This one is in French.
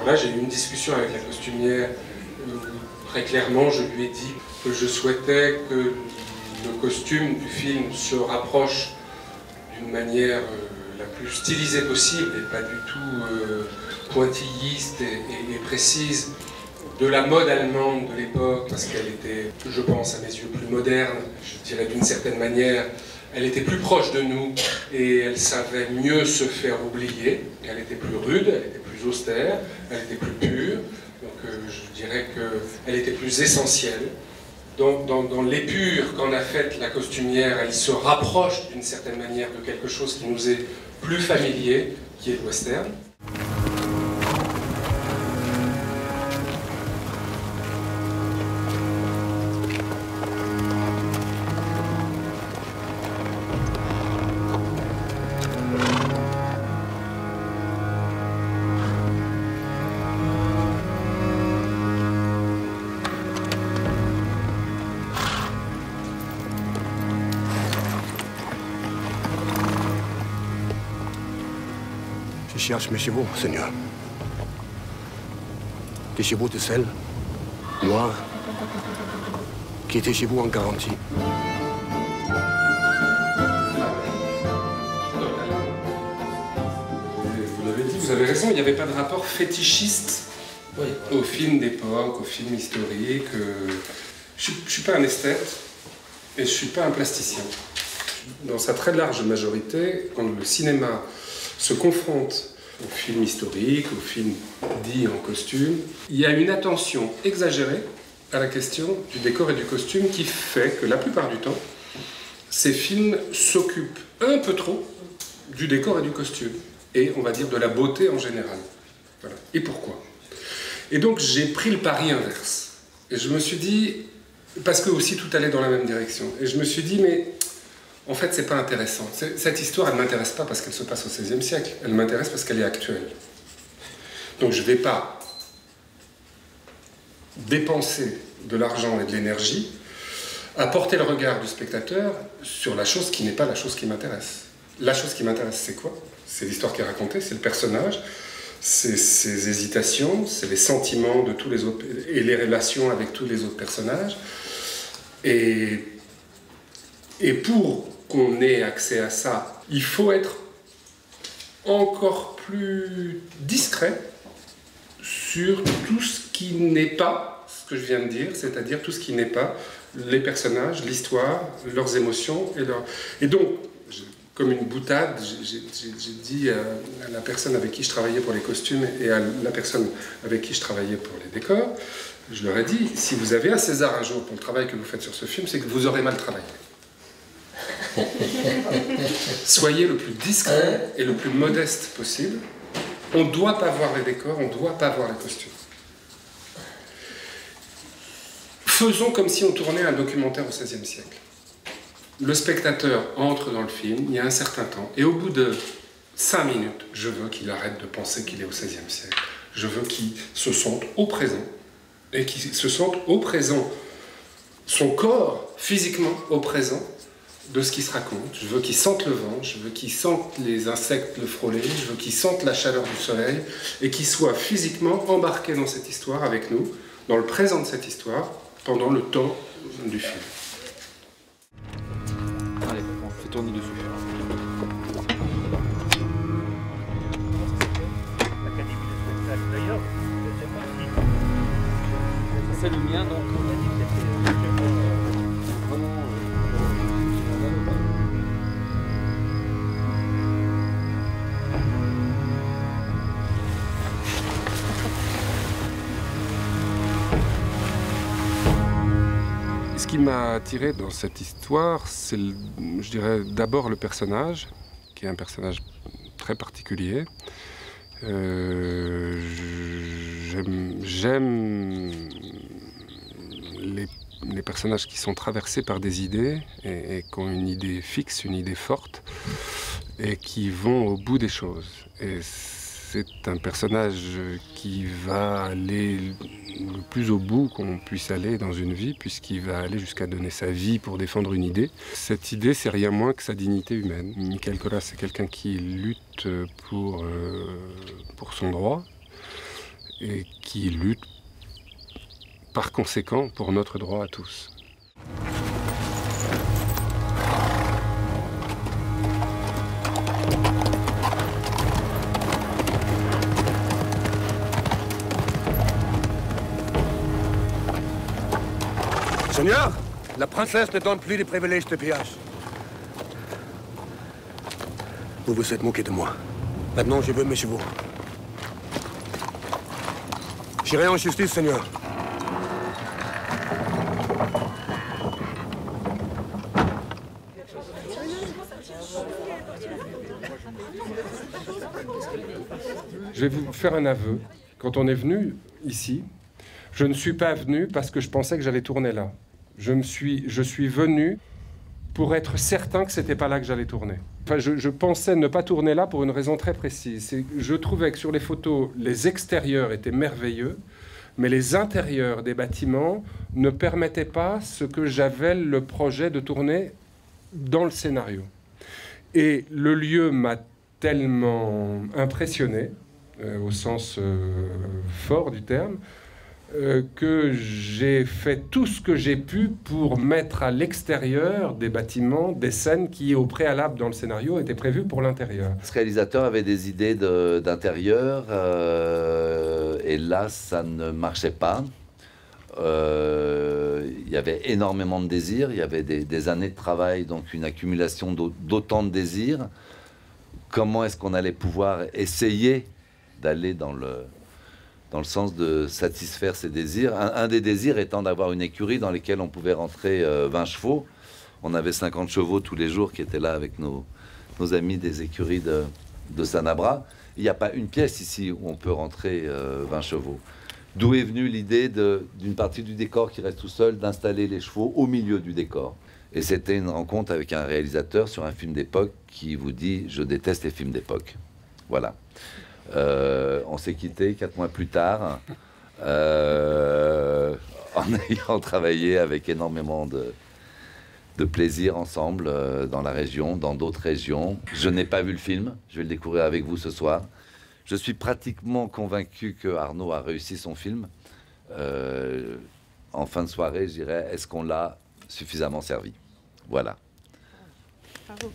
Voilà, j'ai eu une discussion avec la costumière où très clairement je lui ai dit que je souhaitais que le costume du film se rapproche d'une manière la plus stylisée possible et pas du tout pointilliste et précise de la mode allemande de l'époque, parce qu'elle était, je pense, à mes yeux plus moderne, je dirais d'une certaine manière. Elle était plus proche de nous et elle savait mieux se faire oublier. Elle était plus rude, elle était plus austère, elle était plus pure. Donc je dirais qu'elle était plus essentielle. Donc dans l'épure qu'en a faite la costumière, elle se rapproche d'une certaine manière de quelque chose qui nous est plus familier, qui est le western. Je cherche mes chevaux, Seigneur. Des chevaux de sel, noirs, qui étaient chez vous en garantie. Vous l'avez dit, vous avez raison, il n'y avait pas de rapport fétichiste au film d'époque, au film historique. Je ne suis pas un esthète et je ne suis pas un plasticien. Dans sa très large majorité, quand le cinéma se confronte au film historique, au film dit en costume, il y a une attention exagérée à la question du décor et du costume qui fait que la plupart du temps, ces films s'occupent un peu trop du décor et du costume, et on va dire de la beauté en général. Voilà. Et pourquoi? Et donc j'ai pris le pari inverse. Et je me suis dit, parce que aussi tout allait dans la même direction, et je me suis dit, mais en fait, c'est pas intéressant. Cette histoire, elle ne m'intéresse pas parce qu'elle se passe au XVIe siècle. Elle m'intéresse parce qu'elle est actuelle. Donc je ne vais pas dépenser de l'argent et de l'énergie à porter le regard du spectateur sur la chose qui n'est pas la chose qui m'intéresse. La chose qui m'intéresse, c'est quoi? C'est l'histoire qui est racontée, c'est le personnage, c'est ses hésitations, c'est les sentiments de tous les autres et les relations avec tous les autres personnages. Et pour qu'on ait accès à ça, il faut être encore plus discret sur tout ce qui n'est pas ce que je viens de dire, c'est-à-dire tout ce qui n'est pas les personnages, l'histoire, leurs émotions. Et donc, comme une boutade, j'ai dit à la personne avec qui je travaillais pour les costumes et à la personne avec qui je travaillais pour les décors, je leur ai dit, si vous avez un César un jour pour le travail que vous faites sur ce film, c'est que vous aurez mal travaillé. Soyez le plus discret et le plus modeste possible. On ne doit pas voir les décors, on ne doit pas voir les costumes. Faisons comme si on tournait un documentaire au XVIe siècle. Le spectateur entre dans le film, il y a un certain temps, et au bout de 5 minutes, je veux qu'il arrête de penser qu'il est au XVIe siècle. Je veux qu'il se sente au présent, et qu'il se sente au présent, son corps physiquement au présent, de ce qui se raconte. Je veux qu'il sente le vent, je veux qu'il sente les insectes le frôler, je veux qu'il sente la chaleur du soleil et qu'il soit physiquement embarqué dans cette histoire avec nous, dans le présent de cette histoire, pendant le temps du film. Allez, on fait tourner dessus. C'est le mien, donc. Ce qui m'a attiré dans cette histoire, c'est, je dirais, d'abord le personnage, qui est un personnage très particulier. J'aime les personnages qui sont traversés par des idées et qui ont une idée fixe, une idée forte, et qui vont au bout des choses. Et c'est un personnage qui va aller le plus au bout qu'on puisse aller dans une vie, puisqu'il va aller jusqu'à donner sa vie pour défendre une idée. Cette idée, c'est rien moins que sa dignité humaine. Michael Colas, c'est quelqu'un qui lutte pour son droit et qui lutte par conséquent pour notre droit à tous. Seigneur, la princesse ne donne plus de privilèges de péage. Vous vous êtes moqué de moi. Maintenant, je veux mes chevaux. J'irai en justice, Seigneur. Je vais vous faire un aveu. Quand on est venu ici, je ne suis pas venu parce que je pensais que j'allais tourner là. Je suis venu pour être certain que c'était pas là que j'allais tourner. Enfin, je pensais ne pas tourner là pour une raison très précise. Je trouvais que sur les photos, les extérieurs étaient merveilleux, mais les intérieurs des bâtiments ne permettaient pas ce que j'avais le projet de tourner dans le scénario. Et le lieu m'a tellement impressionné, au sens fort du terme, que j'ai fait tout ce que j'ai pu pour mettre à l'extérieur des bâtiments des scènes qui, au préalable dans le scénario, étaient prévues pour l'intérieur. Ce réalisateur avait des idées d'intérieur et là, ça ne marchait pas. Il y avait énormément de désirs, il y avait des années de travail, donc une accumulation d'autant de désirs. Comment est-ce qu'on allait pouvoir essayer d'aller dans le sens de satisfaire ces désirs. Un des désirs étant d'avoir une écurie dans laquelle on pouvait rentrer 20 chevaux. On avait 50 chevaux tous les jours qui étaient là avec nos amis des écuries de Sanabra. Il n'y a pas une pièce ici où on peut rentrer 20 chevaux. D'où est venue l'idée d'une partie du décor qui reste tout seul, d'installer les chevaux au milieu du décor. Et c'était une rencontre avec un réalisateur sur un film d'époque qui vous dit « Je déteste les films d'époque ». Voilà. On s'est quitté 4 mois plus tard en ayant travaillé avec énormément de plaisir ensemble dans la région, dans d'autres régions. Je n'ai pas vu le film, je vais le découvrir avec vous ce soir. Je suis pratiquement convaincu que Arnaud a réussi son film. En fin de soirée, je dirais, est-ce qu'on l'a suffisamment servi? Voilà. Bravo.